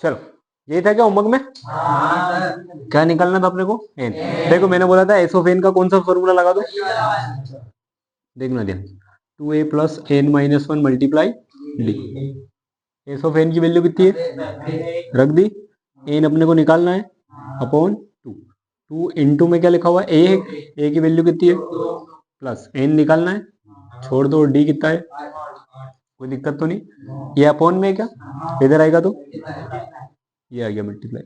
चलो ये था क्या होमवर्क में? क्या निकालना था अपने को? एन। देखो मैंने बोला था एस ऑफ एन का कौन सा फॉर्मूला लगा दो, देखना ध्यान। 2a plus n minus one multiply d. S of n की वैल्यू कितनी है? रख दी। एन अपने को निकालना है अपॉन 2। 2 इंटू में क्या लिखा हुआ है? ए की वैल्यू कितनी है? प्लस एन निकालना है, छोड़ दो। डी कितना है? कोई दिक्कत तो नहीं? ये अपॉन में है क्या? इधर आएगा तो ये आ गया मल्टीप्लाई।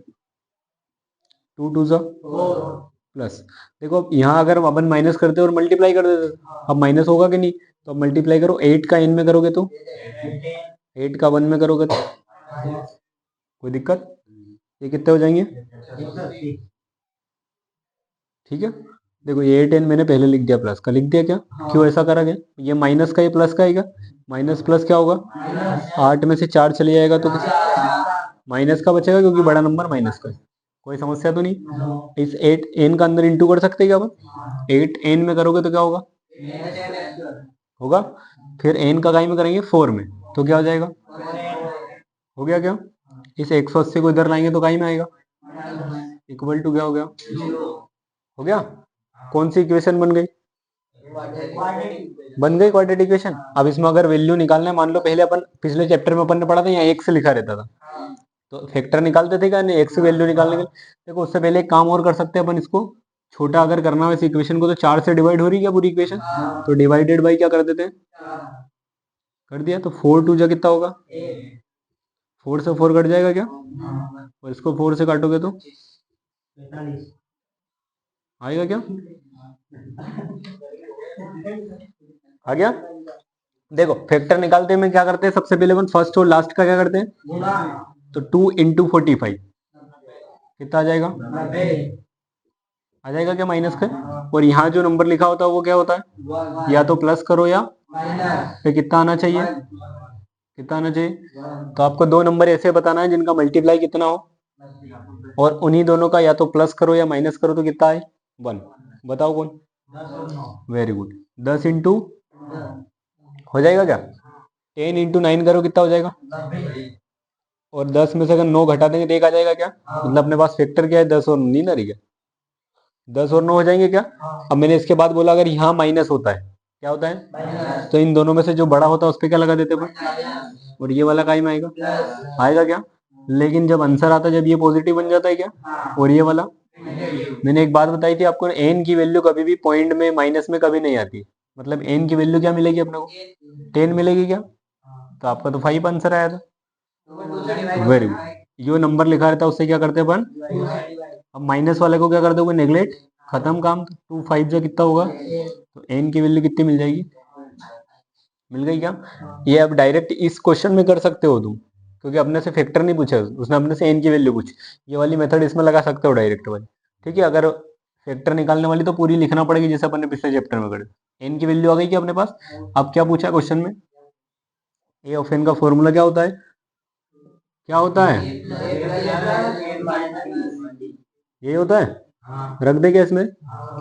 2 2 सा प्लस। देखो अब यहाँ अगर अपन माइनस करते और मल्टीप्लाई कर देते अब माइनस होगा कि नहीं? तो अब मल्टीप्लाई करो। 8 का एन में करोगे तो 8 का 1 में करोगे तो कोई दिक्कत? ये कितने हो जाएंगे? ठीक है। देखो ये 8n मैंने पहले लिख दिया, प्लस का लिख दिया क्या? क्यों ऐसा करा गया? ये माइनस का ये प्लस का आएगा। माइनस प्लस क्या होगा? 8 में से 4 चले जाएगा तो माइनस का बचेगा, क्योंकि बड़ा नंबर माइनस का है। कोई समस्या तो नहीं? इस 8n का अंदर इंटू कर सकते हैं क्या अपन? 8n में करोगे तो क्या होगा? होगा। फिर n का काई में करेंगे? 4 में, तो क्या हो जाएगा? हो गया क्या? इस 180 को इधर लाएंगे तो काई में आएगा? इक्वल टू क्या हो गया? हो गया। कौन सी इक्वेशन बन गई? बन गई क्वाड्रेटिक इक्वेशन। अब इसमें अगर वैल्यू निकालना है, मान लो पहले अपन पिछले चैप्टर में अपन ने पढ़ा था यहाँ एक्स लिखा रहता था, तो फैक्टर निकालते थे क्या? नहीं, एक्स वैल्यू निकालने के लिए। देखो उससे पहले एक काम और कर सकते हैं अपन, इसको छोटा अगर करना हो इस इक्वेशन को, तो 4 से डिवाइड हो रही है क्या पूरी इक्वेशन? तो डिवाइडेड बाई क्या कर देते हैं? कर दिया। तो 4 2 जा कितना होगा? 4 से 4 कट जाएगा क्या? और इसको 4 से काटोगे तो आएगा क्या? आ गया। देखो फैक्टर निकालते में क्या करते हैं? सबसे पहले अपन फर्स्ट और लास्ट का क्या करते हैं? तो 2 इंटू 45 कितना आ जाएगा? आ जाएगा क्या माइनस का? और यहाँ जो नंबर लिखा होता है वो क्या होता है? या तो प्लस करो या फिर कितना आना चाहिए? कितना आना चाहिए? तो आपको दो नंबर ऐसे बताना है जिनका मल्टीप्लाई कितना हो, और उन्हीं दोनों का या तो प्लस करो या माइनस करो तो कितना आए? 1। बताओ कौन? Very good. 10 इंटू हो जाएगा क्या? 10 इंटू 9 करो कितना हो जाएगा? और 10 में से अगर 9 घटा देंगे तो एक आ जाएगा क्या? मतलब अपने पास फैक्टर क्या है? 10 और 9 आ रही है। 10 और 9 हो जाएंगे क्या? अब मैंने इसके बाद बोला अगर यहाँ माइनस होता है, क्या होता है? तो इन दोनों में से जो बड़ा होता है उस पर क्या लगा देते हैं? और ये वाला काई में आएगा? आएगा क्या? लेकिन जब आंसर आता है, जब ये पॉजिटिव बन जाता है क्या? और ये वाला, मैंने एक बात बताई थी आपको, एन की वैल्यू कभी भी पॉइंट में माइनस में कभी नहीं आती। मतलब एन की वैल्यू क्या मिलेगी अपने को? 10 मिलेगी क्या? तो आपका तो 5 आंसर आया था। Very good. जो नंबर लिखा रहता है उससे क्या करते हैं अपन? अब माइनस वाले को क्या कर दोगे? नेग्लेक्ट। खत्म काम। 2 5 जो कितना होगा? तो एन की वैल्यू कितनी मिल जाएगी? मिल गई क्या? ये अब डायरेक्ट इस क्वेश्चन में कर सकते हो तुम, क्योंकि अपने से फैक्टर नहीं पूछा, उसने अपने से एन की वैल्यू पूछी। ये वाली मेथड इसमें लगा सकते हो डायरेक्ट वाली। ठीक है। अगर फैक्टर निकालने वाली तो पूरी लिखना पड़ेगी जैसे अपने पिछले चैप्टर में करे। एन की वैल्यू आ गई क्या अपने पास? अब क्या पूछा क्वेश्चन में? ए ऑफ एन का फॉर्मूला क्या होता है? क्या होता है? ये होता है। रख दे क्या इसमें?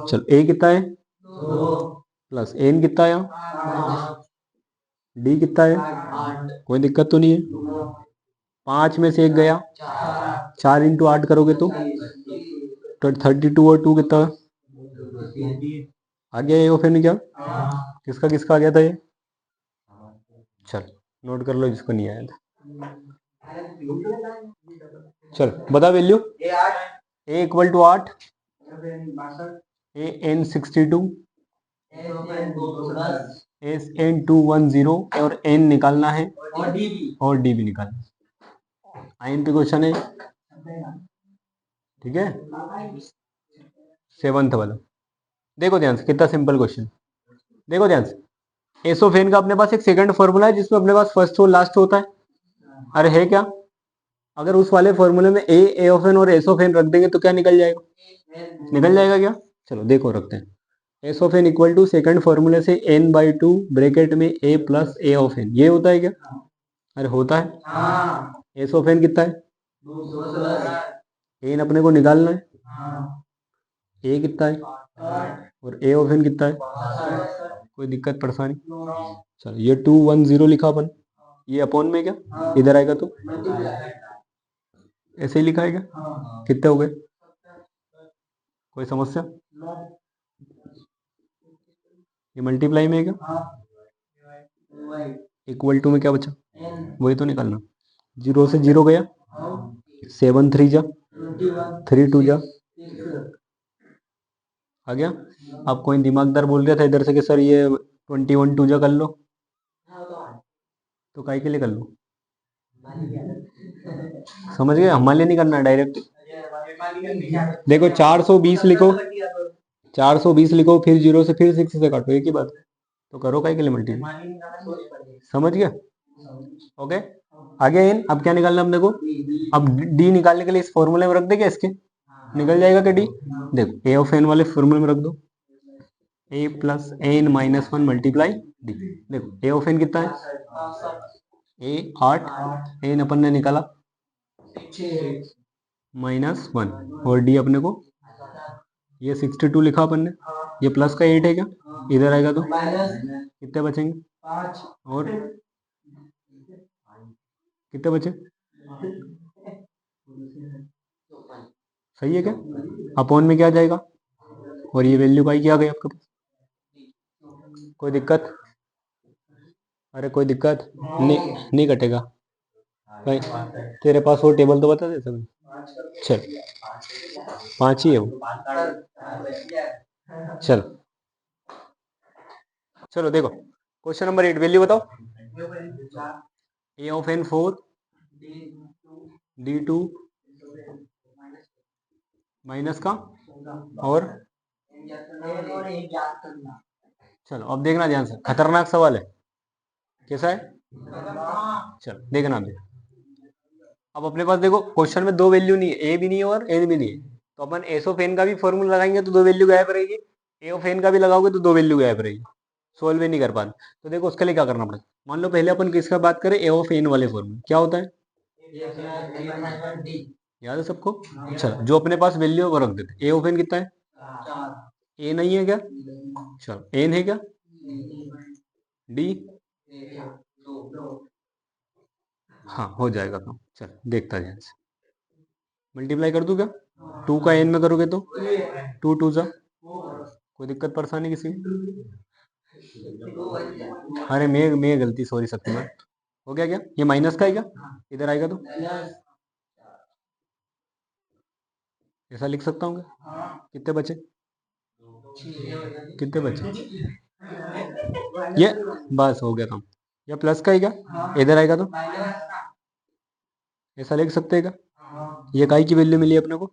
चल ए कितना है? प्लस एन कितना है? डी कितना है? कोई दिक्कत तो नहीं है? 5 में से एक गया। 4 इंटू 8 करोगे तो 32 और 2 कितना आ गया? ये ऑफ एन क्या? किसका किसका आ गया था ये? चल नोट कर लो जिसको नहीं आया था। चल बता value. A equal to 8, a n 62, s n 210 और एन निकालना है और डी भी निकालना है। आईएमपी क्वेश्चन है। ठीक है। 7th वाला देखो ध्यान से, कितना सिंपल क्वेश्चन। देखो ध्यान से, एस ऑफ एन का अपने पास एक सेकंड फॉर्मूला है जिसमें अपने पास फर्स्ट और लास्ट होता है। अरे है क्या? अगर उस वाले फॉर्मूले में ए ऑफ एन और एस ऑफ एन रख देंगे तो क्या निकल जाएगा? निकल जाएगा क्या? चलो देखो रखते हैं। S of n equal to second फॉर्मूले से n/2 ब्रैकेट में a plus a of n. ये होता है क्या? अरे होता है। एस ऑफ एन कितना है? एन अपने को निकालना है। ए कितना है? और ए ऑफ एन कितना है? कोई दिक्कत परेशानी? चलो ये 210 लिखा अपन। ये अपॉन में क्या, इधर आएगा तो ऐसे ही लिखा है क्या? कितने हो गए? कोई समस्या? ये मल्टीप्लाई में है क्या? इक्वल टू में क्या बचा? वही तो निकालना। 0 से 0 गया, 7 3 जा, 3 2 जा, आ गया। आप कोई दिमागदार बोल रहा था इधर से कि सर ये 21 2 जा कर लो, तो काय के लिए कर लो? समझ गए? हमारे लिए नहीं करना, डायरेक्ट देखो 420 लिखो, 420 लिखो, फिर 0 से फिर 6 से काटो, एक ही बात है। तो करो काय के लिए मल्टीप्लाई, समझ गया? ओके, आगे इन अब क्या निकालना अपने को? अब डी निकालने के लिए इस फॉर्मूले में रख देंगे, इसके निकल जाएगा क्या डी? देखो ए ऑफ एन वाले फॉर्मूले में रख दो, a plus n minus 1 multiply d. देखो ए ऑफ एन कितना है? ए 8, एन अपन ने निकाला -1, और डी अपने को ये 62 लिखा अपन ने, ये प्लस का 8 है क्या? इधर आएगा तो कितने बचेंगे? और कितने बचे? सही है क्या? अपॉन में क्या आ जाएगा? और ये वैल्यू का क्या आ गई आपके पास? कोई दिक्कत? अरे कोई दिक्कत नहीं, नहीं कटेगा भाई। तेरे पास वो टेबल तो बता दे सब। चल 5 ही है वो। चल चलो देखो क्वेश्चन नंबर 8, वैल्यू बताओ। ए ऑफ एन 4, D2 माइनस का, और चलो अब देखना ध्यान से, खतरनाक सवाल है। कैसा है? चलो देखना अब। अब अपने पास देखो क्वेश्चन में दो वैल्यू नहीं है, ए भी नहीं है और एन भी नहीं है, तो अपन एस ऑफ एन का भी फॉर्मूला लगाएंगे तो दो वैल्यू गायब रहेगी, ए ऑफ एन का भी लगाओगे तो दो वैल्यू गायब रहेगी, सोल्व ही नहीं कर पाते। तो देखो उसके लिए क्या करना पड़ेगा। मान लो पहले अपन किसका बात करें, ए ऑफ एन वाले फॉर्मूले, क्या होता है? याद है सबको? चलो जो अपने पास वैल्यू है वो रख देते। ए ऑफ एन कितना है? ए नहीं है क्या? चलो एन है क्या? डी, हाँ हो जाएगा काम। चल देखता ध्यान से, मल्टीप्लाई कर दूं क्या? 2 का एन में करोगे तो 2 2 जा, कोई दिक्कत परेशानी किसी की? अरे मैं गलती, सॉरी शक्तिमान। हो गया क्या? ये माइनस का है क्या? इधर आएगा तो ऐसा लिख सकता हूँ क्या? कितने बचे? कितने बचे? ये बस हो गया काम। ये प्लस का है क्या? इधर आएगा तो ऐसा लिख सकते हैं क्या? ये काई की वैल्यू मिली अपने को,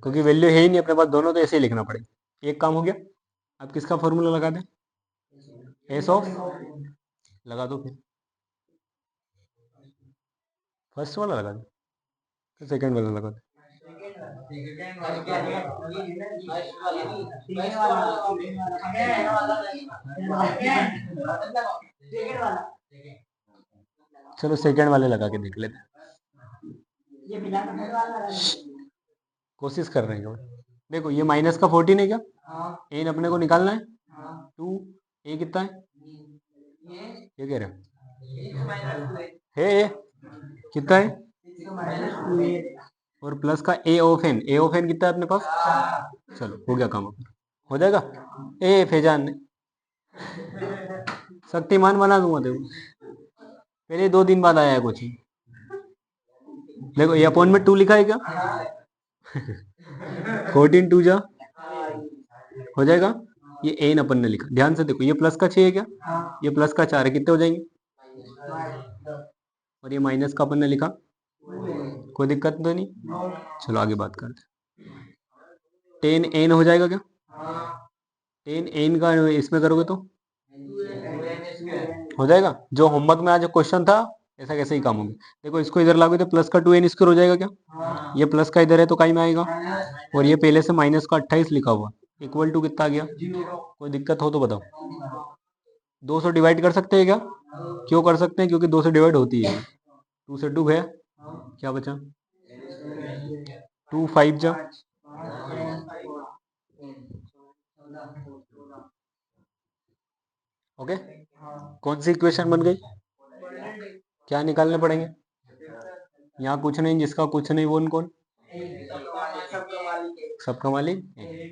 क्योंकि वैल्यू है ही नहीं अपने पास, दोनों तो ऐसे ही लिखना पड़ेगा। एक काम हो गया। अब किसका फॉर्मूला लगा दें? एस ऑफ, लगा दो फिर। फर्स्ट वाला लगा दो, फिर सेकंड वाला लगा दो। चलो सेकंड वाले लगा के देख लेते हैं, कोशिश कर रहे हैं। देखो ये माइनस का 14 है क्या? एन अपने को निकालना है 2, ए कितना है? ये कह रहे है कितना है? और प्लस का a of n, a of n कितना है अपने पास? चलो हो गया काम अपना, हो जाएगा। ए फैजान ने शक्तिमान बना दूंगा देखो, पहले 2 दिन बाद आया है कुछ। देखो ये अपॉन में 2 लिखा है क्या? 14 2 जा, हो जाएगा। ये एन अपन ने लिखा, ध्यान से देखो, ये प्लस का 6 है क्या? ये प्लस का 4 है, कितने हो जाएंगे? और ये माइनस का अपन ने लिखा, कोई दिक्कत तो नहीं। चलो आगे बात करते हैं। 10 एन हो जाएगा क्या? 10 एन का इसमें करोगे तो हो जाएगा। जो होमवर्क में आज क्वेश्चन था ऐसा कैसे ही काम होगा। देखो इसको इधर लागू तो प्लस का 2n स्क्वायर हो जाएगा क्या? ये प्लस का इधर है तो कहीं में आएगा, और ये पहले से माइनस का 28 लिखा हुआ, इक्वल टू कितना आ गया? कोई दिक्कत हो तो बताओ। 2 से डिवाइड कर सकते हैं क्या? क्यों कर सकते हैं? क्योंकि 2 से डिवाइड होती है। 2 से 2 गया, क्या बचा? 2 5 जा, ओके कौन सी इक्वेशन बन गई? क्या निकालने पड़ेंगे? यहाँ कुछ नहीं, जिसका कुछ नहीं वो कौन? सबका मालिक।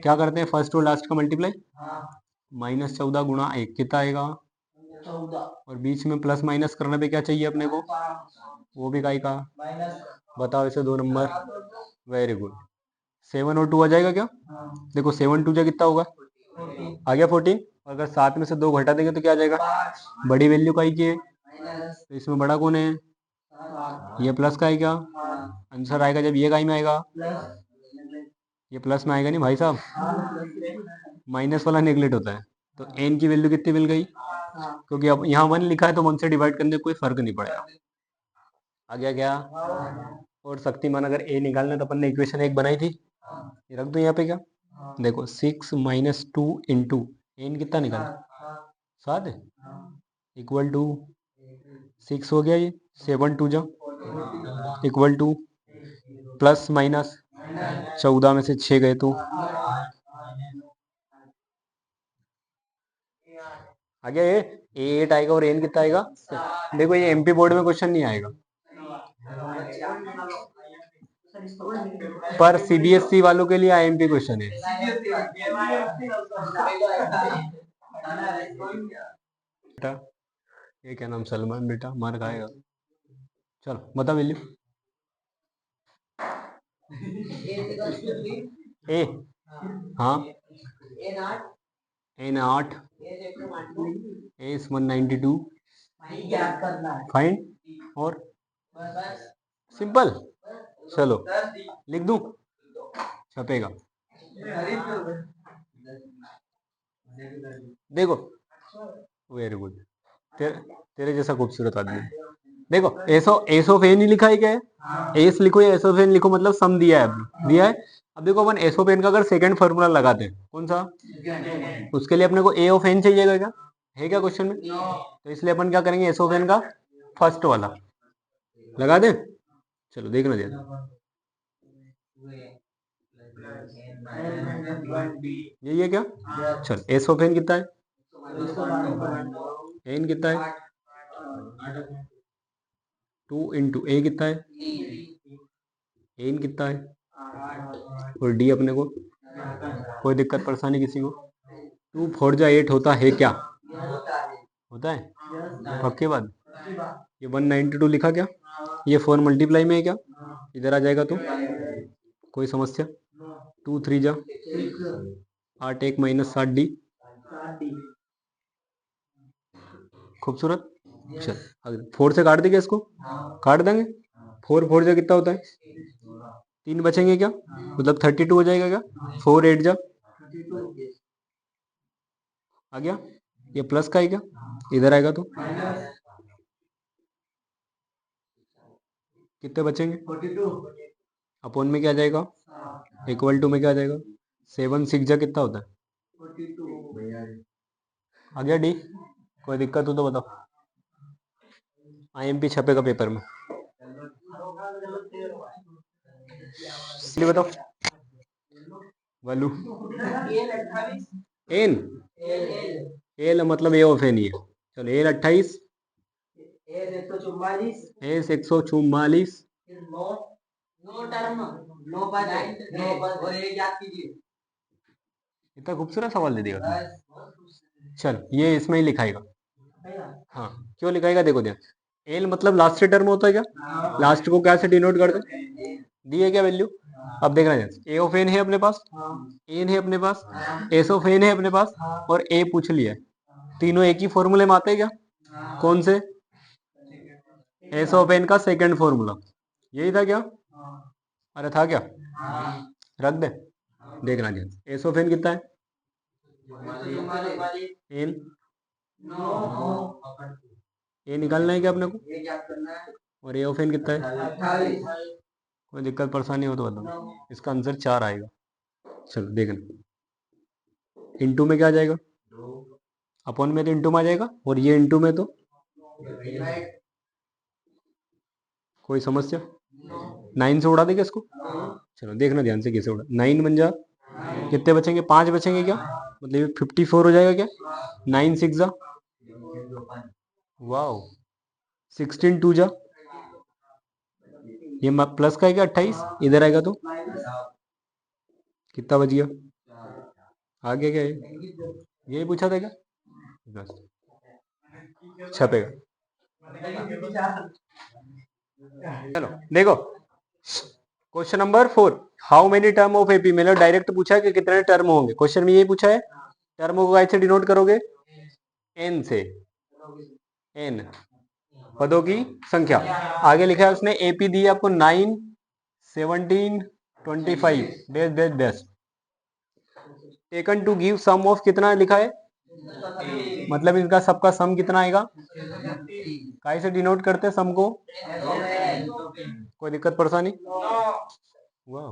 क्या करते हैं, फर्स्ट और लास्ट का मल्टीप्लाई, -14 गुणा 1 कितना आएगा? और बीच में प्लस माइनस करने पे क्या चाहिए अपने को? वो भी काई का? बताओ इसे 2 नंबर। Very good. 7 और 2 आ जाएगा क्या? देखो 7 2 जा कितना होगा? आ गया 14। अगर 7 में से 2 घटा देंगे तो क्या आ जाएगा? बड़ी वैल्यू काई की है, तो इसमें बड़ा कौन है? ये प्लस का है क्या? आंसर आएगा जब ये काई में आएगा, ये प्लस में आएगा नहीं भाई साहब, माइनस वाला नेगलेक्ट होता है। तो एन की वैल्यू कितनी मिल गई? क्योंकि अब यहाँ 1 लिखा है तो 1 से डिवाइड करने कोई फर्क नहीं पड़ेगा। आ गया क्या? और शक्तिमान अगर ए निकालना तो अपन ने इक्वेशन 1 बनाई थी, ये रख दो यहाँ पे क्या? देखो 6 - 2 इंटू एन कितना निकाला? 7 है, इक्वल टू 6 हो गया, ये 7 2 जा इक्वल टू प्लस माइनस 14 में से 6 गए तो आ गया। ये 8 आएगा और एन कितना आएगा? देखो ये एमपी बोर्ड में क्वेश्चन नहीं आएगा, पर सीबीएसई वालों के लिए आईएमपी क्वेश्चन है। बेटा ये क्या नाम, सलमान बेटा मार खाएगा। चलो बता वैल्यू। ए, हाँ, N8 एस 192 फाइंड, और सिंपल। चलो लिख दूं, छपेगा। देखो वेरी गुड, तेरे जैसा खूबसूरत आदमी। देखो एस ऑफ एन ही लिखा है क्या है? एस लिखो या एस ऑफ एन लिखो, मतलब सम दिया है, दिया है। अब देखो अपन एस ऑफ एन का अगर सेकंड फॉर्मूला लगाते हैं, कौन सा? उसके लिए अपने को ए ऑफ एन चाहिएगा क्या? है क्या क्वेश्चन में? तो इसलिए अपन क्या करेंगे, एस ऑफ एन का फर्स्ट वाला लगा दे। चलो देखना दे, यही है क्या? चल एस ऑफ एन कितना है? एन कितना है? 2 इंटू ए कितना है? एन कितना है? और डी अपने को, कोई दिक्कत परेशानी किसी को? 2 4 जा 8 होता है क्या? होता है, पक्की बात। ये 192 लिखा क्या? ये 4 मल्टीप्लाई में है क्या? इधर आ जाएगा तो कोई समस्या? 2 3 जा 8 1 -7 डी। खूबसूरत। चल 4 से काट देंगे इसको, काट देंगे। 4 4 जा कितना होता है? 3 बचेंगे क्या? मतलब 32 हो जाएगा क्या? 4 8 जा आ गया। ये प्लस का है क्या? इधर आएगा तो कितने बचेंगे? 42 अपॉन में क्या जाएगा? इक्वल टू में क्या जाएगा? 7 6 जा कितना होता है? 42 आ गया डी। कोई दिक्कत हो तो बताओ, आईएमपी छपेगा पेपर में। इसलिए बताओ वालू एन, एल मतलब ए ऑफ एन ही है। चलो एल 28, एस 144, इतना खूबसूरत सवाल दे दिया। चल ये इसमें ही लिखाएगा। हाँ क्यों लिखाएगा, देखो ध्यान। एल मतलब लास्ट टर्म होता है क्या? लास्ट को क्या से डिनोट करते? दी है क्या वैल्यू? अब देखना ध्यान, ए ऑफ एन है अपने पास, एन है अपने पास, एस ऑफ एन है अपने पास, और ए पूछ लिया है। तीनों एक ही फॉर्मूले में आते हैं क्या? कौन से? एस ऑफ एन का सेकंड फॉर्मूला, यही था क्या? अरे था क्या? रख दे, देखना ध्यान। एस ऑफ एन कितना है? एन, ए निकालना है क्या अपने को? और ए ऑफ एन कितना है? कोई दिक्कत परेशानी हो तो बताओ, इसका आंसर 4 आएगा। चलो देखना, इंटू में क्या आ जाएगा? अपॉन में तो इंटू में आ जाएगा, और ये इंटू में तो कोई समस्या? 9 से उड़ा देगा इसको। चलो देखना ध्यान से कैसे उड़ा। 9 बन जा कितने बचेंगे? 5 बचेंगे क्या? मतलब 54 हो जाएगा क्या? 9 6 जा वाओ 16 2 जा, ये प्लस का है क्या 28, इधर आएगा तो कितना बच गया, आगे क्या है, यही पूछा था क्या, बस छपेगा। चलो देखो question number 4, how many term of AP, मतलब डायरेक्ट पूछा है कि कितने टर्म होंगे, क्वेश्चन में यही पूछा है। टर्म को कैसे डिनोट करोगे, एन से, एन पदों की संख्या। आगे लिखा है उसने एपी दी आपको 9 17 25 dash dash dash, taken to give sum of, कितना लिखा है, मतलब इनका सबका सम कितना आएगा, कैसे डिनोट करते हैं सम को, कोई दिक्कत परेशानी, वाह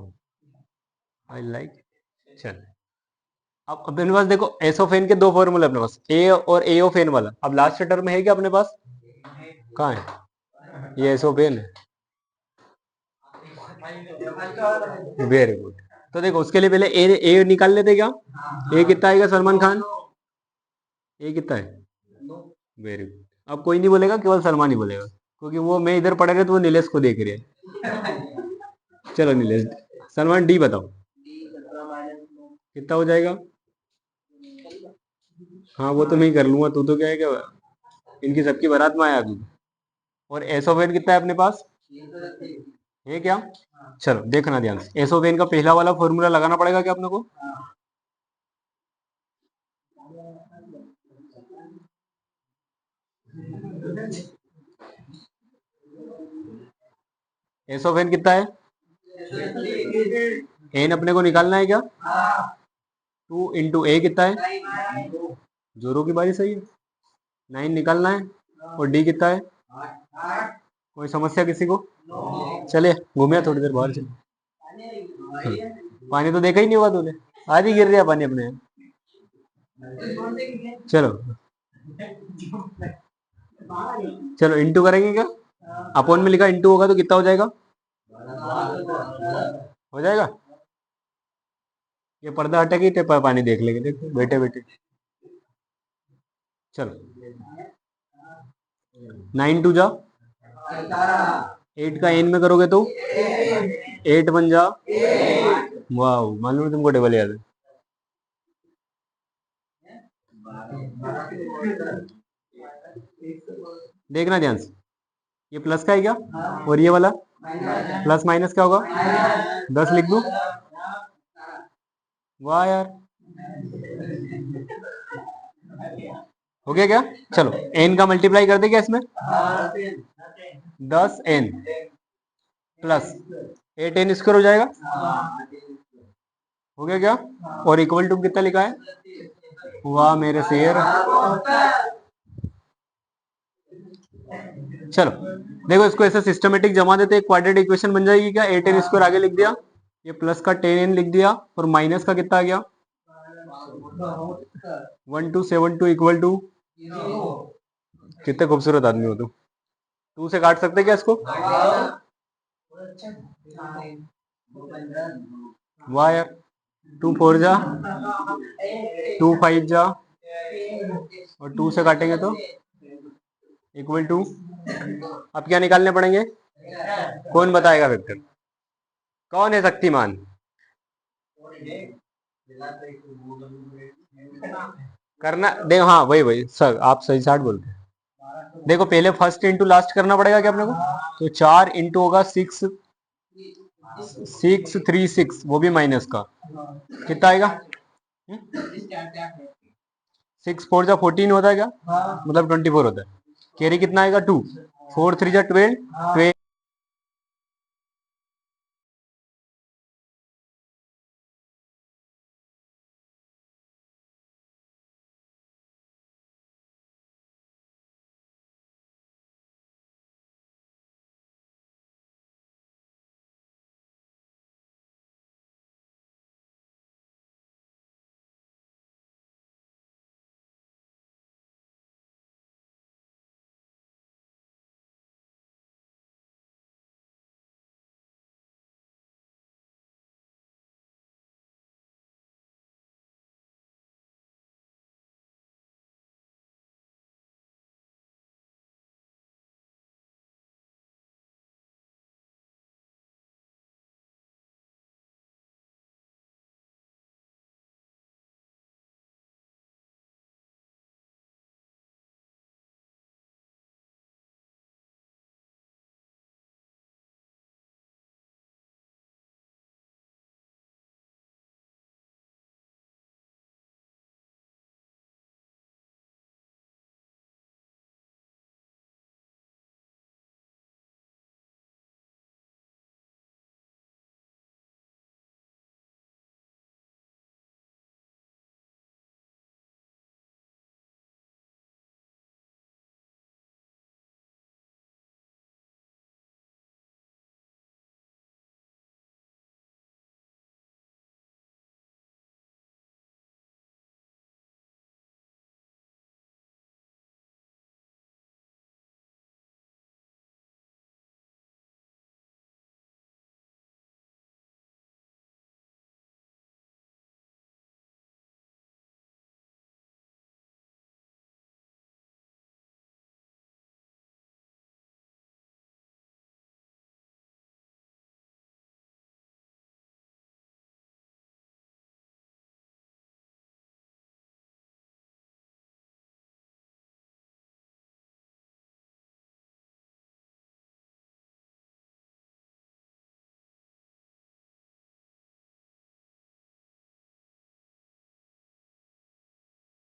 आई लाइक। चल अब अपने पास देखो एस ऑफ एन के दो फॉर्मूले अपने पास, ए और ए ऑफ एन वाला, अब लास्ट टर्म है क्या अपने पास, कहाँ है, ये एस ऑफ एन है, वेरी गुड। तो देखो उसके लिए पहले ए निकाल लेते क्या, ए कितना आएगा सलमान खान, ए कितना है, वेरी गुड। अब कोई नहीं बोलेगा, केवल सलमान ही बोलेगा, क्योंकि वो मैं इधर पढ़ रहे तो वो नीलेश को देख रही है। चलो नीलेश, सलमान डी बताओ कितना हो जाएगा, हाँ वो तो मैं ही कर लूंगा, तू तो क्या है, क्या इनकी सबकी बारात में आया तू। और एस ऑफ एन कितना है अपने पास, ये क्या, चलो देखना ध्यान से, एस ऑफ एन का पहला वाला फॉर्मूला लगाना पड़ेगा क्या अपने को, एस ऑफ एन कितना है, एन अपने को निकालना है क्या, 2 इंटू ए कितना है, जोरों की बारी सही है, 9 निकालना है, और डी कितना है, कोई समस्या किसी को, चले घूमे थोड़ी देर बाहर चले, पानी तो देखा ही नहीं होगा तूने, आज ही गिर रहा पानी अपने यहाँ। चलो चलो इंटू करेंगे क्या, अपोन में लिखा इंटू होगा तो कितना हो जाएगा, हो जाएगा, ये पर्दा हटेगी तो पानी देख लेंगे, देखो बैठे बैठे। चलो 9 2 जा 8 का एन में करोगे तो 8 1 जा, वाह मालूम तुमको टेबल याद है। देखना ध्यान से, ये प्लस का है क्या, और ये वाला प्लस माइनस क्या होगा, 10 लिख दूं, वाह यार हो गया क्या, चलो एन का मल्टीप्लाई कर दे क्या इसमें, 10 एन प्लस 8 एन स्क्वायर हो जाएगा, हो गया क्या, और इक्वल टू कितना लिखा है, वाह मेरे शेर। चलो देखो इसको ऐसे सिस्टमेटिक जमा देते हैं, क्वाड्रेटिक इक्वेशन बन जाएगी क्या, 8 एन स्क्वायर आगे लिख दिया, ये प्लस का 10 एन लिख दिया, और माइनस का कितना आ गया, 1272 इक्वल टू, कितने खूबसूरत आदमी हो तुम, 2 से काट सकते क्या इसको, वाह यार 2 4 जा 2 5 जा, और 2 से काटेंगे तो इक्वल टू, अब क्या निकालने पड़ेंगे, कौन बताएगा वेक्टर, कौन है शक्तिमान, करना देखो, हाँ वही वही सर आप सही 60 बोलते हैं, देखो पहले फर्स्ट इंटू लास्ट करना पड़ेगा क्या अपने को, तो 4 इंटू होगा 6 6 3 6, वो भी माइनस का, कितना आएगा, 6 4 जा 14 होता है क्या, मतलब 24 होता है, कैरी कितना आएगा 2, 4 3 जा 12,